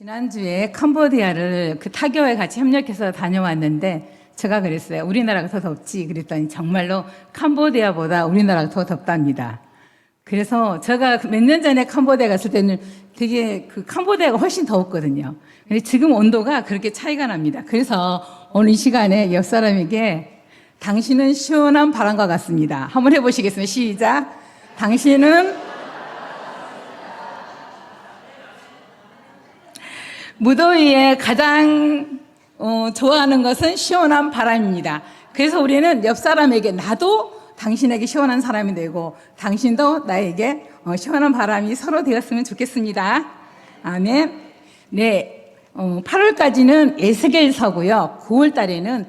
지난주에 캄보디아를 그 타교에 같이 협력해서 다녀왔는데 제가 그랬어요. 우리나라가 더 덥지? 그랬더니 정말로 캄보디아보다 우리나라가 더 덥답니다. 그래서 제가 몇 년 전에 캄보디아 갔을 때는 되게 그 캄보디아가 훨씬 더웠거든요. 근데 지금 온도가 그렇게 차이가 납니다. 그래서 오늘 이 시간에 옆 사람에게 당신은 시원한 바람과 같습니다. 한번 해보시겠습니다. 시작. 당신은 무더위에 가장 좋아하는 것은 시원한 바람입니다. 그래서 우리는 옆 사람에게 나도 당신에게 시원한 사람이 되고 당신도 나에게 시원한 바람이 서로 되었으면 좋겠습니다. 아멘. 네, 8월까지는 에스겔서고요. 9월 달에는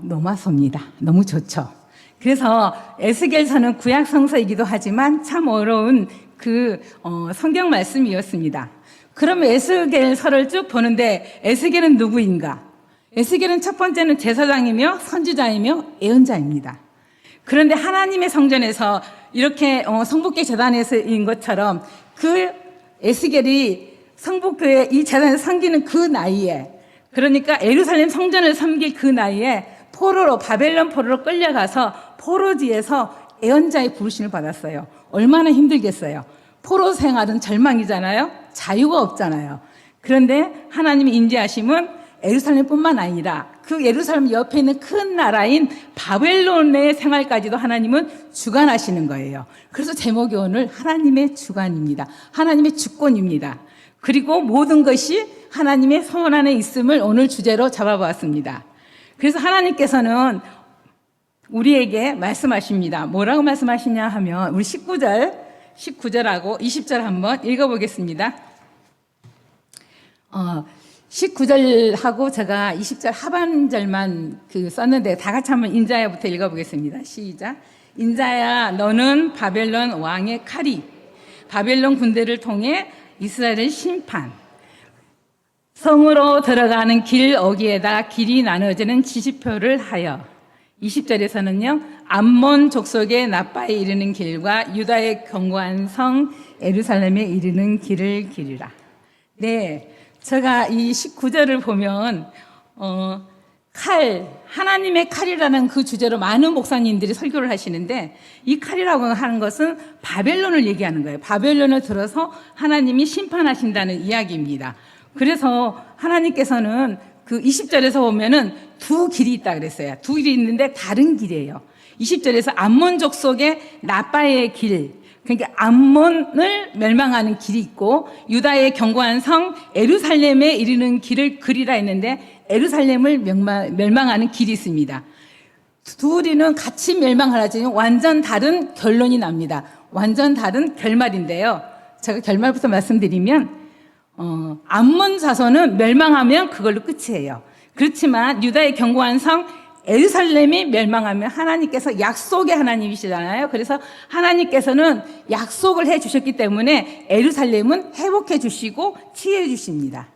노마서입니다. 너무 좋죠. 그래서 에스겔서는 구약 성서이기도 하지만 참 어려운 그 성경 말씀이었습니다. 그러면 에스겔서를 쭉 보는데 에스겔은 누구인가? 에스겔은 첫 번째는 제사장이며 선지자이며 예언자입니다. 그런데 하나님의 성전에서 이렇게 성북교 재단에서인 것처럼 그 에스겔이 성북교회 이 재단에서 섬기는 그 나이에, 그러니까 예루살렘 성전을 섬길 그 나이에 바벨론 포로로 끌려가서 포로지에서 예언자의 부르심을 받았어요. 얼마나 힘들겠어요. 포로 생활은 절망이잖아요. 자유가 없잖아요. 그런데 하나님의 인자하심은 예루살렘뿐만 아니라 그 예루살렘 옆에 있는 큰 나라인 바벨론의 생활까지도 하나님은 주관하시는 거예요. 그래서 제목이 오늘 하나님의 주관입니다. 하나님의 주권입니다. 그리고 모든 것이 하나님의 손 안에 있음을 오늘 주제로 잡아보았습니다. 그래서 하나님께서는 우리에게 말씀하십니다. 뭐라고 말씀하시냐 하면 우리 19절하고 20절 한번 읽어보겠습니다. 19절하고 제가 20절 하반절만 썼는데 다 같이 한번 인자야부터 읽어보겠습니다. 시작. 인자야, 너는 바벨론 왕의 칼이 바벨론 군대를 통해 이스라엘을 심판, 성으로 들어가는 길 어기에다 길이 나눠지는 지시표를 하여. 20절에서는요, 암몬 족속의 나빠에 이르는 길과 유다의 견고한 성 예루살렘에 이르는 길을 기르라. 네, 제가 이 19절을 보면 하나님의 칼이라는 그 주제로 많은 목사님들이 설교를 하시는데, 이 칼이라고 하는 것은 바벨론을 얘기하는 거예요. 바벨론을 들어서 하나님이 심판하신다는 이야기입니다. 그래서 하나님께서는 그 20절에서 보면은 두 길이 있다 그랬어요. 두 길이 있는데 다른 길이에요. 20절에서 암몬 족속의 나빠의 길, 그러니까 암몬을 멸망하는 길이 있고 유다의 견고한 성 예루살렘에 이르는 길을 그리라 했는데 예루살렘을 멸망하는 길이 있습니다. 둘이는 같이 멸망하지만 완전 다른 결론이 납니다. 완전 다른 결말인데요. 제가 결말부터 말씀드리면 암몬 자손은 멸망하면 그걸로 끝이에요. 그렇지만 유다의 견고한 성 예루살렘이 멸망하면 하나님께서 약속의 하나님이시잖아요. 그래서 하나님께서는 약속을 해 주셨기 때문에 예루살렘은 회복해 주시고 치유해 주십니다.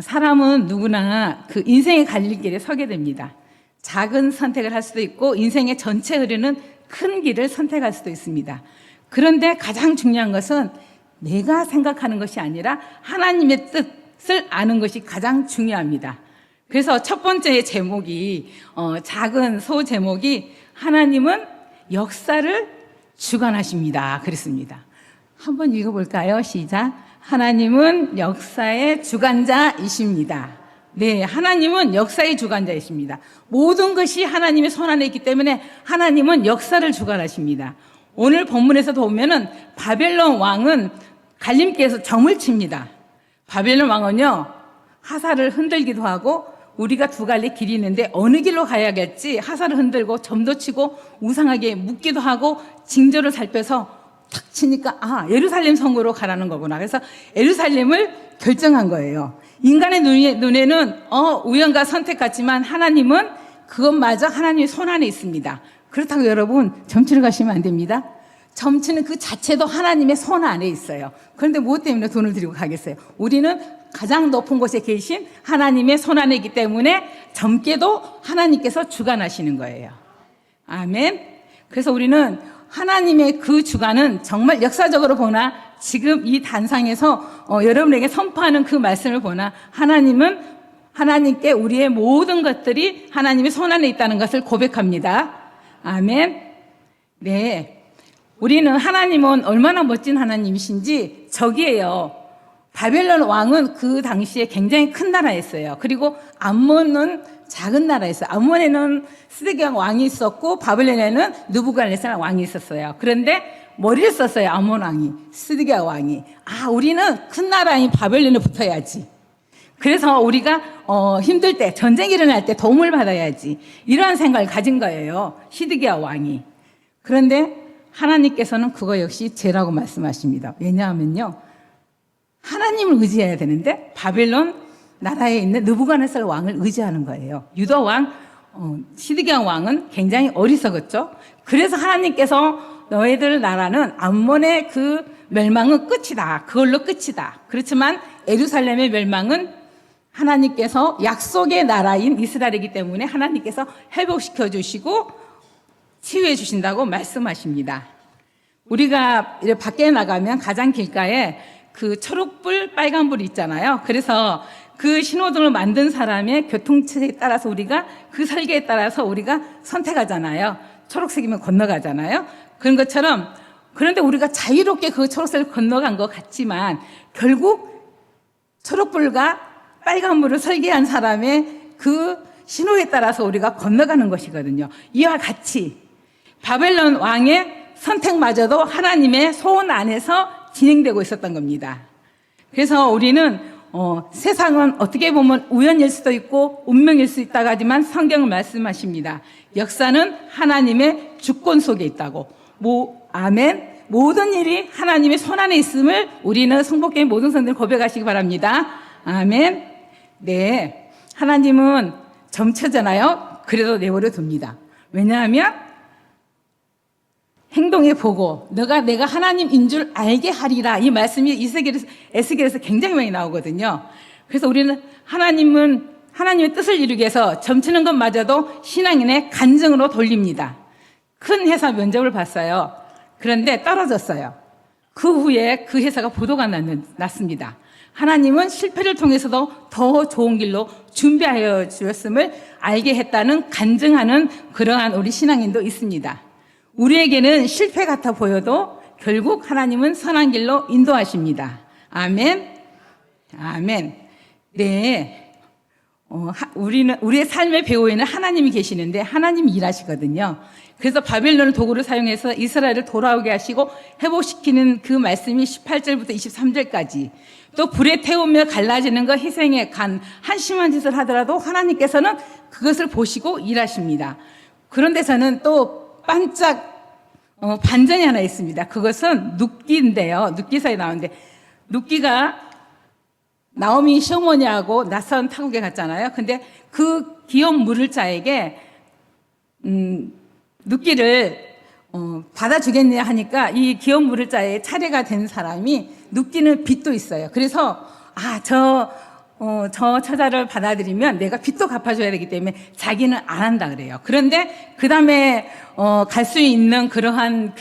사람은 누구나 그 인생의 갈림길에 서게 됩니다. 작은 선택을 할 수도 있고 인생의 전체 흐르는 큰 길을 선택할 수도 있습니다. 그런데 가장 중요한 것은 내가 생각하는 것이 아니라 하나님의 뜻을 아는 것이 가장 중요합니다. 그래서 첫 번째 제목이 작은 소제목이 하나님은 역사를 주관하십니다. 그랬습니다. 한번 읽어볼까요? 시작. 하나님은 역사의 주관자이십니다. 네, 하나님은 역사의 주관자이십니다. 모든 것이 하나님의 손 안에 있기 때문에 하나님은 역사를 주관하십니다. 오늘 본문에서도 보면은 바벨론 왕은 갈림길에서 점을 칩니다. 바벨론 왕은요, 하사를 흔들기도 하고 우리가 두 갈래 길이 있는데 어느 길로 가야겠지 하사를 흔들고 점도 치고 우상하게 묻기도 하고 징조를 살펴서 탁 치니까 예루살렘 성으로 가라는 거구나. 그래서 예루살렘을 결정한 거예요. 인간의 눈에는 우연과 선택 같지만 하나님은 그것마저 하나님의 손 안에 있습니다. 그렇다고 여러분 점치러 가시면 안 됩니다. 점치는 그 자체도 하나님의 손 안에 있어요. 그런데 무엇 때문에 돈을 들이고 가겠어요? 우리는 가장 높은 곳에 계신 하나님의 손 안에 있기 때문에 점괘도 하나님께서 주관하시는 거예요. 아멘. 그래서 우리는 하나님의 그 주관은 정말 역사적으로 보나 지금 이 단상에서 여러분에게 선포하는 그 말씀을 보나 하나님은 하나님께 우리의 모든 것들이 하나님의 손 안에 있다는 것을 고백합니다. 아멘. 네. 우리는 하나님은 얼마나 멋진 하나님이신지 저기에요. 바벨론 왕은 그 당시에 굉장히 큰 나라였어요. 그리고 암몬은 작은 나라였어요. 암몬에는 스데기야 왕이 있었고 바벨론에는 느부갓네살 왕이 있었어요. 그런데 머리를 썼어요. 암몬 왕이, 스데기야 왕이. 우리는 큰 나라인 바벨론에 붙어야지. 그래서 우리가 힘들 때, 전쟁이 일어날 때 도움을 받아야지. 이러한 생각을 가진 거예요. 시드기야 왕이. 그런데 하나님께서는 그거 역시 죄라고 말씀하십니다. 왜냐하면요, 하나님을 의지해야 되는데 바벨론 나라에 있는 느부갓네살 왕을 의지하는 거예요. 유다 왕, 시드기야 왕은 굉장히 어리석었죠. 그래서 하나님께서 너희들 나라는 암몬의 그 멸망은 끝이다. 그걸로 끝이다. 그렇지만 예루살렘의 멸망은 하나님께서 약속의 나라인 이스라엘이기 때문에 하나님께서 회복시켜 주시고 치유해 주신다고 말씀하십니다. 우리가 밖에 나가면 가장 길가에 그 초록불, 빨간불이 있잖아요. 그래서 그 신호등을 만든 사람의 교통체제에 따라서 우리가 그 설계에 따라서 우리가 선택하잖아요. 초록색이면 건너가잖아요. 그런 것처럼, 그런데 우리가 자유롭게 그 초록색을 건너간 것 같지만 결국 초록불과 빨간불을 설계한 사람의 그 신호에 따라서 우리가 건너가는 것이거든요. 이와 같이 바벨론 왕의 선택마저도 하나님의 소원 안에서 진행되고 있었던 겁니다. 그래서 우리는 세상은 어떻게 보면 우연일 수도 있고 운명일 수 있다고 하지만 성경은 말씀하십니다. 역사는 하나님의 주권 속에 있다고. 아멘. 모든 일이 하나님의 손 안에 있음을 우리는 성복교회 모든 성도들 고백하시기 바랍니다. 아멘. 네. 하나님은 점쳐잖아요. 그래도 내버려 둡니다. 왜냐하면 행동해 보고 내가 하나님인 줄 알게 하리라. 이 말씀이 에스겔에서 굉장히 많이 나오거든요. 그래서 우리는 하나님의 뜻을 이루기 위해서 점치는 것마저도 신앙인의 간증으로 돌립니다. 큰 회사 면접을 봤어요. 그런데 떨어졌어요. 그 후에 그 회사가 부도가 났습니다. 하나님은 실패를 통해서도 더 좋은 길로 준비하여 주었음을 알게 했다는 간증하는 그러한 우리 신앙인도 있습니다. 우리에게는 실패 같아 보여도 결국 하나님은 선한 길로 인도하십니다. 아멘. 아멘. 네. 우리의 삶의 배후에는 하나님이 계시는데 하나님이 일하시거든요. 그래서 바벨론을 도구를 사용해서 이스라엘을 돌아오게 하시고 회복시키는 그 말씀이 18절부터 23절까지, 또 불에 태우며 갈라지는 것, 희생의 간, 한심한 짓을 하더라도 하나님께서는 그것을 보시고 일하십니다. 그런데서는 또 반전이 하나 있습니다. 그것은 눕기인데요. 눕기서에 나오는데, 눕기가 나오미 시어머니하고 낯선 타국에 갔잖아요. 근데 그 귀여운 물을 자에게 눕기를 받아주겠냐 하니까 이 귀여운 물을 자의 차례가 된 사람이 눕기는 빚도 있어요. 그래서 저 처자를 받아들이면 내가 빚도 갚아줘야 되기 때문에 자기는 안 한다 그래요. 그런데 그 다음에 갈 수 있는 그러한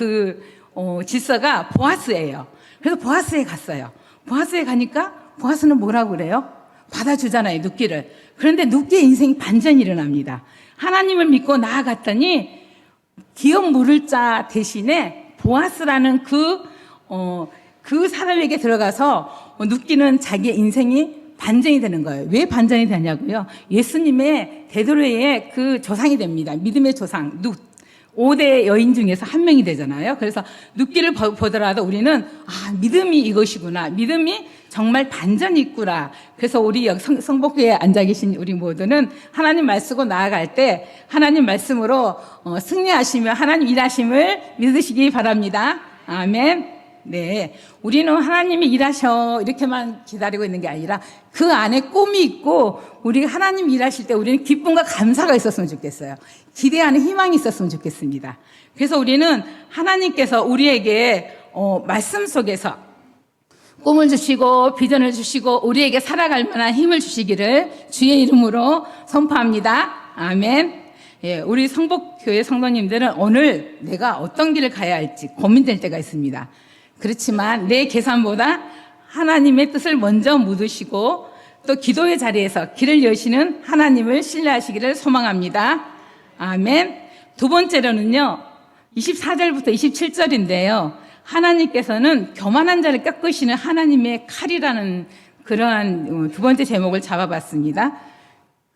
질서가 보아스예요. 그래서 보아스에 갔어요. 보아스에 가니까 보아스는 뭐라고 그래요? 받아주잖아요, 눕기를. 그런데 눕기의 인생이 반전이 일어납니다. 하나님을 믿고 나아갔더니 기업 물을 자 대신에 보아스라는 그 사람에게 들어가서 눕기는 자기의 인생이 반전이 되는 거예요. 왜 반전이 되냐고요? 예수님의 대도래의 그 조상이 됩니다. 믿음의 조상, 5대 여인 중에서 한 명이 되잖아요. 그래서 눕기를 보더라도 우리는 믿음이 이것이구나. 믿음이 정말 반전이 있구나. 그래서 우리 성복교회에 앉아 계신 우리 모두는 하나님 말씀으로 나아갈 때 하나님 말씀으로 승리하시며 하나님 일하심을 믿으시기 바랍니다. 아멘. 네. 우리는 하나님이 일하셔 이렇게만 기다리고 있는 게 아니라 그 안에 꿈이 있고 우리가 하나님 일하실 때 우리는 기쁨과 감사가 있었으면 좋겠어요. 기대하는 희망이 있었으면 좋겠습니다. 그래서 우리는 하나님께서 우리에게 말씀 속에서 꿈을 주시고 비전을 주시고 우리에게 살아갈 만한 힘을 주시기를 주의 이름으로 선포합니다. 아멘. 예, 우리 성복교회 성도님들은 오늘 내가 어떤 길을 가야 할지 고민될 때가 있습니다. 그렇지만 내 계산보다 하나님의 뜻을 먼저 묻으시고 또 기도의 자리에서 길을 여시는 하나님을 신뢰하시기를 소망합니다. 아멘. 두 번째로는요, 24절부터 27절인데요. 하나님께서는 교만한 자를 꺾으시는 하나님의 칼이라는 그러한 두 번째 제목을 잡아봤습니다.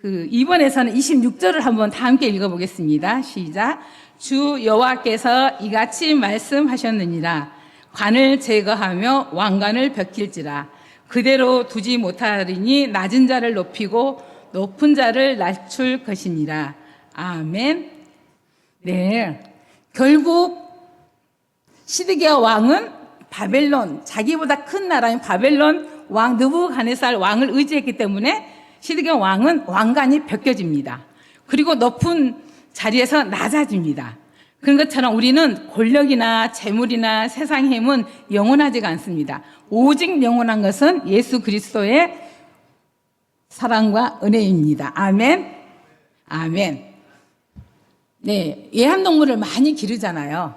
이번에서는 26절을 한번 다 함께 읽어보겠습니다. 시작. 주 여호와께서 이같이 말씀하셨느니라. 관을 제거하며 왕관을 벗길지라. 그대로 두지 못하리니 낮은 자를 높이고 높은 자를 낮출 것이니라. 아멘. 네. 결국 시드기야 왕은 바벨론, 자기보다 큰 나라인 바벨론 왕 느부갓네살 왕을 의지했기 때문에 시드기야 왕은 왕관이 벗겨집니다. 그리고 높은 자리에서 낮아집니다. 그런 것처럼 우리는 권력이나 재물이나 세상의 힘은 영원하지가 않습니다. 오직 영원한 것은 예수 그리스도의 사랑과 은혜입니다. 아멘. 아멘. 네, 애완동물을 많이 기르잖아요.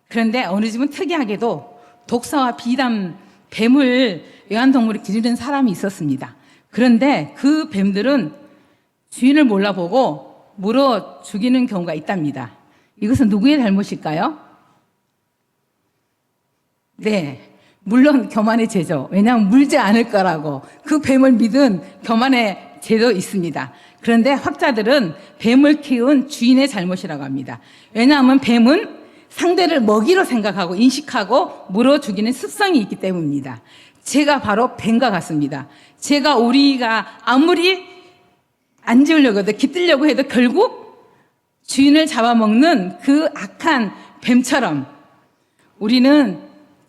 그런데 어느 집은 특이하게도 독사와 비담, 뱀을 애완동물을 기르는 사람이 있었습니다. 그런데 그 뱀들은 주인을 몰라보고 물어 죽이는 경우가 있답니다. 이것은 누구의 잘못일까요? 네, 물론 교만의 죄죠. 왜냐하면 물지 않을 거라고 그 뱀을 믿은 교만의 죄도 있습니다. 그런데 학자들은 뱀을 키운 주인의 잘못이라고 합니다. 왜냐하면 뱀은 상대를 먹이로 생각하고 인식하고 물어 죽이는 습성이 있기 때문입니다. 죄가 바로 뱀과 같습니다. 죄가 우리가 아무리 안 지으려고 해도 깃들려고 해도 결국 주인을 잡아먹는 그 악한 뱀처럼 우리는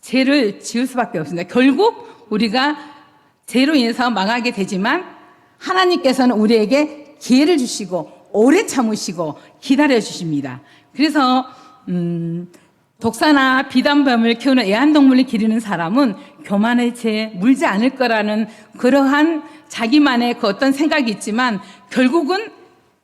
죄를 지을 수밖에 없습니다. 결국 우리가 죄로 인해서 망하게 되지만 하나님께서는 우리에게 기회를 주시고 오래 참으시고 기다려 주십니다. 그래서 독사나 비단뱀을 키우는 애완동물을 기르는 사람은 교만의 죄 물지 않을 거라는 그러한 자기만의 그 어떤 생각이 있지만 결국은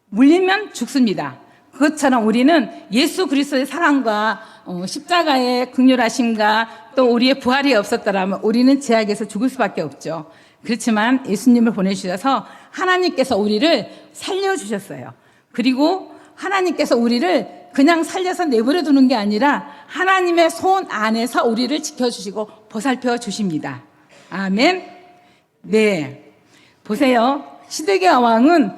물리면 죽습니다. 그것처럼 우리는 예수 그리스도의 사랑과 십자가의 긍휼하심과 또 우리의 부활이 없었더라면 우리는 죄악에서 죽을 수밖에 없죠. 그렇지만 예수님을 보내주셔서 하나님께서 우리를 살려주셨어요. 그리고 하나님께서 우리를 그냥 살려서 내버려 두는 게 아니라 하나님의 손 안에서 우리를 지켜주시고 보살펴 주십니다. 아멘. 네. 보세요. 시드기야 왕은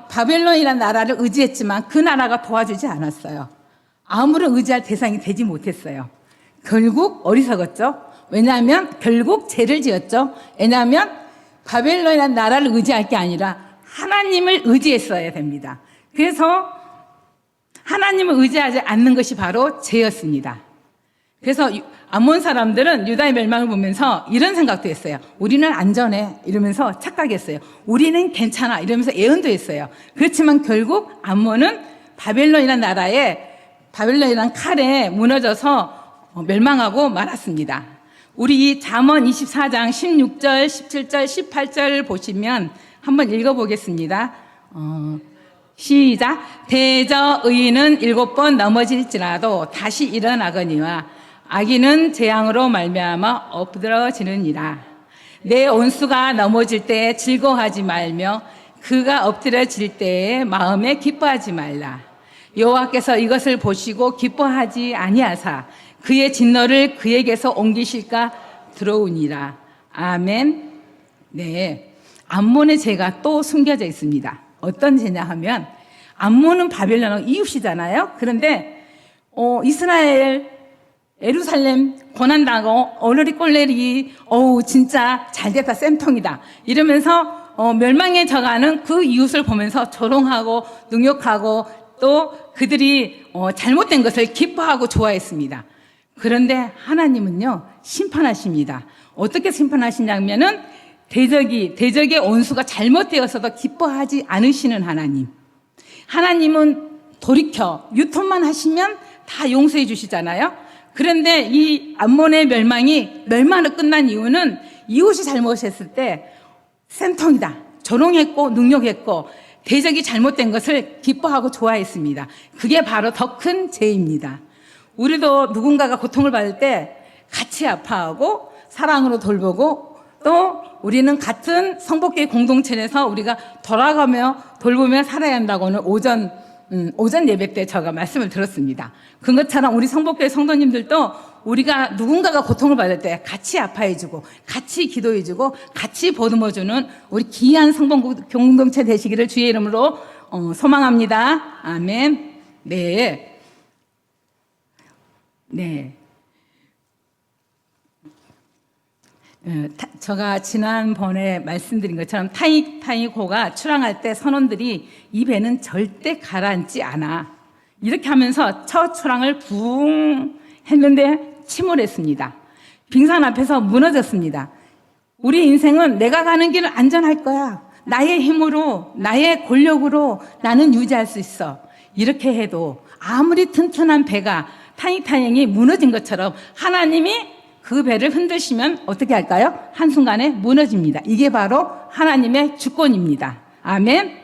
바벨론이라는 나라를 의지했지만 그 나라가 도와주지 않았어요. 아무런 의지할 대상이 되지 못했어요. 결국 어리석었죠. 왜냐하면 결국 죄를 지었죠. 왜냐하면 바벨론이라는 나라를 의지할 게 아니라 하나님을 의지했어야 됩니다. 그래서 하나님을 의지하지 않는 것이 바로 죄였습니다. 그래서 암몬 사람들은 유다의 멸망을 보면서 이런 생각도 했어요. 우리는 안전해 이러면서 착각했어요. 우리는 괜찮아 이러면서 예언도 했어요. 그렇지만 결국 암몬은 바벨론이라는 칼에 무너져서 멸망하고 말았습니다. 우리 잠언 24장 16절, 17절, 18절 보시면 한번 읽어보겠습니다. 시작. 대저 의인은 7번 넘어질지라도 다시 일어나거니와 악인은 재앙으로 말미암아 엎드러지느니라. 내 온수가 넘어질 때에 즐거워하지 말며 그가 엎드러질 때에 마음에 기뻐하지 말라. 여호와께서 이것을 보시고 기뻐하지 아니하사 그의 진노를 그에게서 옮기실까 두려우니라. 아멘. 네, 암몬의 죄가 또 숨겨져 있습니다. 어떤 죄냐 하면 암몬은 바벨론하고 이웃이잖아요. 그런데 이스라엘 예루살렘 고난당하고 어느리 꼴레리 진짜 잘됐다 쌤통이다 이러면서 멸망에 져가는 그 이웃을 보면서 조롱하고 능욕하고 또 그들이 잘못된 것을 기뻐하고 좋아했습니다. 그런데 하나님은요 심판하십니다. 어떻게 심판하시냐면은 대적의 온수가 잘못되어서도 기뻐하지 않으시는 하나님. 하나님은 돌이켜 유턴만 하시면 다 용서해 주시잖아요. 그런데 이 암몬의 멸망으로 끝난 이유는 이웃이 잘못했을 때 쌤통이다 조롱했고 능욕했고 대적이 잘못된 것을 기뻐하고 좋아했습니다. 그게 바로 더 큰 죄입니다. 우리도 누군가가 고통을 받을 때 같이 아파하고 사랑으로 돌보고 또 우리는 같은 성복교회 공동체 내에서 우리가 돌아가며 돌보며 살아야 한다고 오늘 오전 예배 때 제가 말씀을 들었습니다. 그것처럼 우리 성복교회 성도님들도 우리가 누군가가 고통을 받을 때 같이 아파해주고 같이 기도해주고 같이 보듬어주는 우리 귀한 성복 공동체 되시기를 주의 이름으로 소망합니다. 아멘. 네. 네. 제가 지난번에 말씀드린 것처럼 타이고가 출항할 때 선원들이 이 배는 절대 가라앉지 않아. 이렇게 하면서 첫 출항을 붕 했는데 침몰했습니다. 빙산 앞에서 무너졌습니다. 우리 인생은 내가 가는 길은 안전할 거야. 나의 힘으로, 나의 권력으로 나는 유지할 수 있어. 이렇게 해도 아무리 튼튼한 배가 타이타닉이 무너진 것처럼 하나님이 그 배를 흔드시면 어떻게 할까요? 한순간에 무너집니다. 이게 바로 하나님의 주권입니다. 아멘.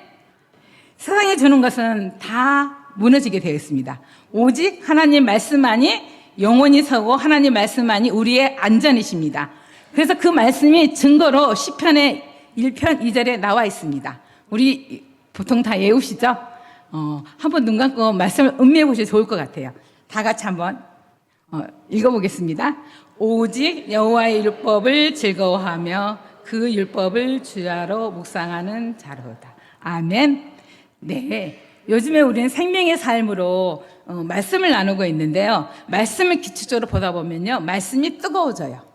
세상에 주는 것은 다 무너지게 되어 있습니다. 오직 하나님 말씀만이 영원히 서고 하나님 말씀만이 우리의 안전이십니다. 그래서 그 말씀이 증거로 시편의 1편 2절에 나와 있습니다. 우리 보통 다 외우시죠? 한번 눈 감고 말씀을 음미해 보시면 좋을 것 같아요. 다 같이 한번 읽어보겠습니다. 오직 여호와의 율법을 즐거워하며 그 율법을 주야로 묵상하는 자로다. 아멘. 네. 요즘에 우리는 생명의 삶으로 말씀을 나누고 있는데요. 말씀을 기초적으로 보다 보면요. 말씀이 뜨거워져요.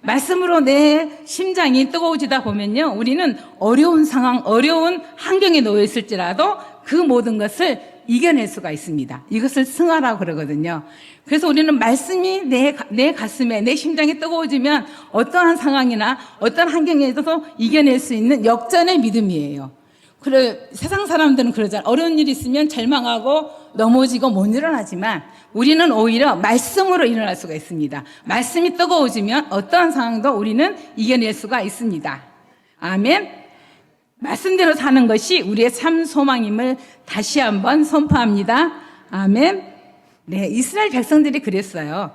말씀으로 내 심장이 뜨거워지다 보면요. 우리는 어려운 상황, 어려운 환경에 놓여 있을지라도 그 모든 것을 이겨낼 수가 있습니다. 이것을 승화라고 그러거든요. 그래서 우리는 말씀이 내 가슴에, 내 심장이 뜨거워지면 어떠한 상황이나 어떤 환경에서도 이겨낼 수 있는 역전의 믿음이에요. 그래, 세상 사람들은 그러잖아요. 어려운 일이 있으면 절망하고 넘어지고 못 일어나지만 우리는 오히려 말씀으로 일어날 수가 있습니다. 말씀이 뜨거워지면 어떠한 상황도 우리는 이겨낼 수가 있습니다. 아멘. 말씀대로 사는 것이 우리의 참 소망임을 다시 한번 선포합니다. 아멘. 네, 이스라엘 백성들이 그랬어요.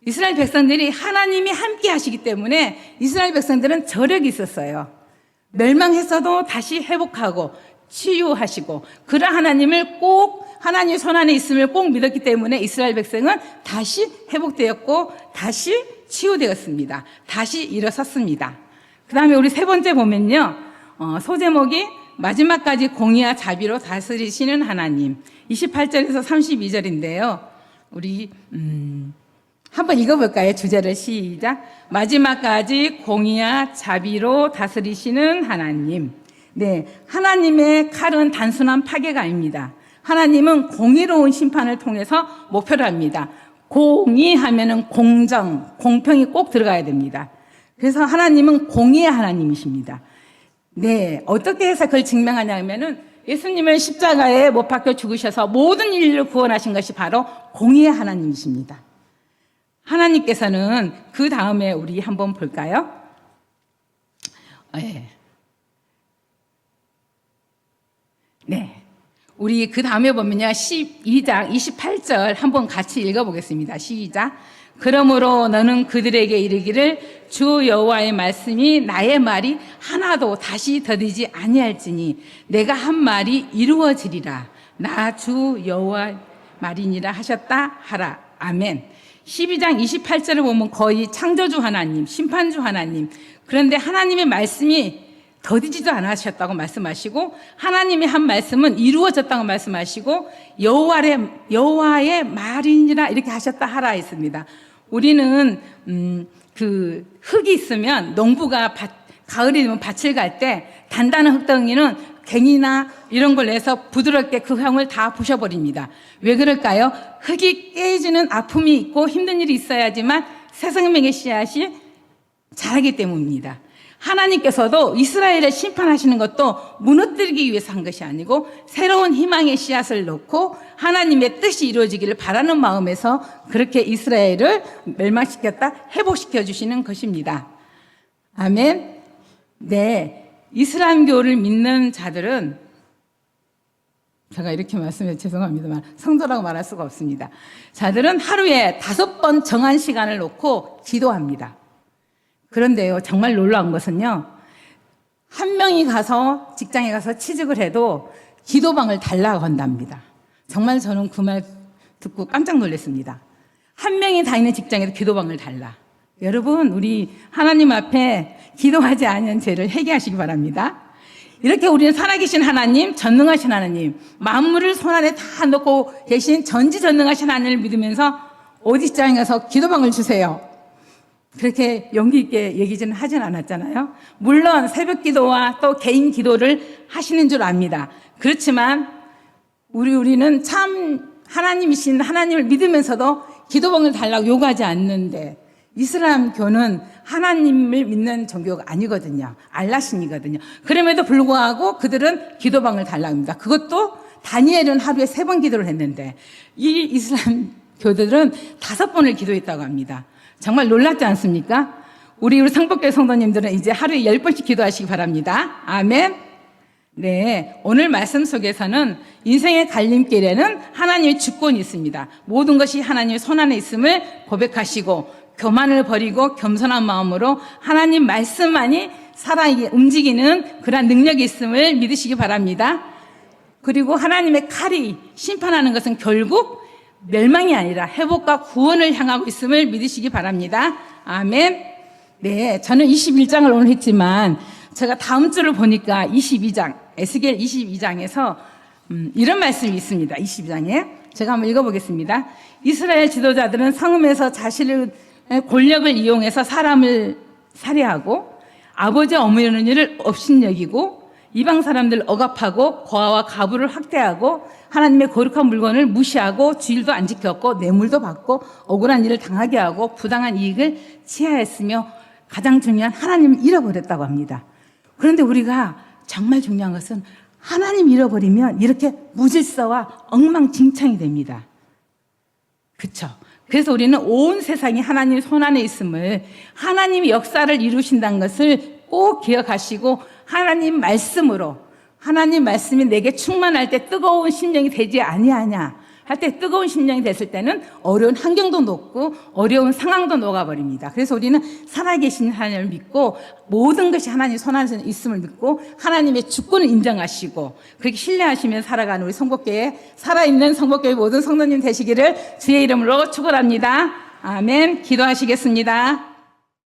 이스라엘 백성들이 하나님이 함께 하시기 때문에 이스라엘 백성들은 저력이 있었어요. 멸망했어도 다시 회복하고 치유하시고 그런 하나님을 꼭 하나님의 손안에 있음을 꼭 믿었기 때문에 이스라엘 백성은 다시 회복되었고 다시 치유되었습니다. 다시 일어섰습니다. 그 다음에 우리 세 번째 보면요. 소제목이 마지막까지 공의와 자비로 다스리시는 하나님. 28절에서 32절인데요. 우리 한번 읽어볼까요? 주제를 시작. 마지막까지 공의와 자비로 다스리시는 하나님. 네, 하나님의 칼은 단순한 파괴가 아닙니다. 하나님은 공의로운 심판을 통해서 목표를 합니다. 공의하면은 공정, 공평이 꼭 들어가야 됩니다. 그래서 하나님은 공의의 하나님이십니다. 네, 어떻게 해서 그걸 증명하냐면은 예수님을 십자가에 못 박혀 죽으셔서 모든 인류를 구원하신 것이 바로 공의의 하나님이십니다. 하나님께서는 그 다음에 우리 한번 볼까요? 네. 우리 그 다음에 보면요. 12장 28절 한번 같이 읽어보겠습니다. 시작. 그러므로 너는 그들에게 이르기를 주 여호와의 말씀이 나의 말이 하나도 다시 더디지 아니할지니 내가 한 말이 이루어지리라. 나 주 여호와 말이니라 하셨다 하라. 아멘. 12장 28절을 보면 거의 창조주 하나님, 심판주 하나님. 그런데 하나님의 말씀이 더디지도 않으셨다고 말씀하시고 하나님이 한 말씀은 이루어졌다고 말씀하시고 여호와의 말이니라 이렇게 하셨다 하라 했습니다. 우리는 그 흙이 있으면 농부가 가을이 되면 밭을 갈 때 단단한 흙덩이는 갱이나 이런 걸 내서 부드럽게 그 형을 다 부셔버립니다. 왜 그럴까요? 흙이 깨지는 아픔이 있고 힘든 일이 있어야지만 새 생명의 씨앗이 자라기 때문입니다. 하나님께서도 이스라엘을 심판하시는 것도 무너뜨리기 위해서 한 것이 아니고 새로운 희망의 씨앗을 놓고 하나님의 뜻이 이루어지기를 바라는 마음에서 그렇게 이스라엘을 멸망시켰다 회복시켜 주시는 것입니다. 아멘. 네, 이슬람교를 믿는 자들은 제가 이렇게 말씀해 죄송합니다만 성도라고 말할 수가 없습니다. 자들은 하루에 5번 정한 시간을 놓고 기도합니다. 그런데요, 정말 놀라운 것은요, 한 명이 가서 직장에 가서 취직을 해도 기도방을 달라고 한답니다. 정말 저는 그 말 듣고 깜짝 놀랐습니다. 한 명이 다니는 직장에도 기도방을 달라. 여러분, 우리 하나님 앞에 기도하지 않은 죄를 회개하시기 바랍니다. 이렇게 우리는 살아계신 하나님, 전능하신 하나님, 만물을 손안에 다 놓고 계신 전지전능하신 하나님을 믿으면서 어디 직장에 가서 기도방을 주세요. 그렇게 용기 있게 얘기는 하진 않았잖아요. 물론 새벽 기도와 또 개인 기도를 하시는 줄 압니다. 그렇지만 우리는 참 하나님이신 하나님을 믿으면서도 기도방을 달라고 요구하지 않는데, 이슬람교는 하나님을 믿는 종교가 아니거든요. 알라신이거든요. 그럼에도 불구하고 그들은 기도방을 달라고 합니다. 그것도 다니엘은 하루에 3번 기도를 했는데 이 이슬람 교들은 5번을 기도했다고 합니다. 정말 놀랍지 않습니까? 우리 상복교 성도님들은 이제 하루에 10번씩 기도하시기 바랍니다. 아멘. 네, 오늘 말씀 속에서는 인생의 갈림길에는 하나님의 주권이 있습니다. 모든 것이 하나님의 손안에 있음을 고백하시고 교만을 버리고 겸손한 마음으로 하나님 말씀만이 살아 움직이는 그러한 능력이 있음을 믿으시기 바랍니다. 그리고 하나님의 칼이 심판하는 것은 결국 멸망이 아니라 회복과 구원을 향하고 있음을 믿으시기 바랍니다. 아멘. 네, 저는 21장을 오늘 했지만 제가 다음 주를 보니까 22장, 에스겔 22장에서 이런 말씀이 있습니다. 22장에 제가 한번 읽어보겠습니다. 이스라엘 지도자들은 성읍에서 자신의 권력을 이용해서 사람을 살해하고 아버지 어머니는 일을 업신여기고 이방 사람들 억압하고 고아와 가부를 학대하고 하나님의 거룩한 물건을 무시하고 주일도 안 지켰고 뇌물도 받고 억울한 일을 당하게 하고 부당한 이익을 취하였으며 가장 중요한 하나님을 잃어버렸다고 합니다. 그런데 우리가 정말 중요한 것은 하나님 잃어버리면 이렇게 무질서와 엉망진창이 됩니다. 그렇죠? 그래서 우리는 온 세상이 하나님 손안에 있음을, 하나님이 역사를 이루신다는 것을 꼭 기억하시고 하나님 말씀으로, 하나님 말씀이 내게 충만할 때 뜨거운 심령이 되지 아니하냐 할 때, 뜨거운 심령이 됐을 때는 어려운 환경도 녹고 어려운 상황도 녹아버립니다. 그래서 우리는 살아계신 하나님을 믿고 모든 것이 하나님 손안에 있음을 믿고 하나님의 주권을 인정하시고 그렇게 신뢰하시면서 살아가는 우리 성복교회, 살아있는 성복교회 모든 성도님 되시기를 주의 이름으로 축원합니다. 아멘. 기도하시겠습니다.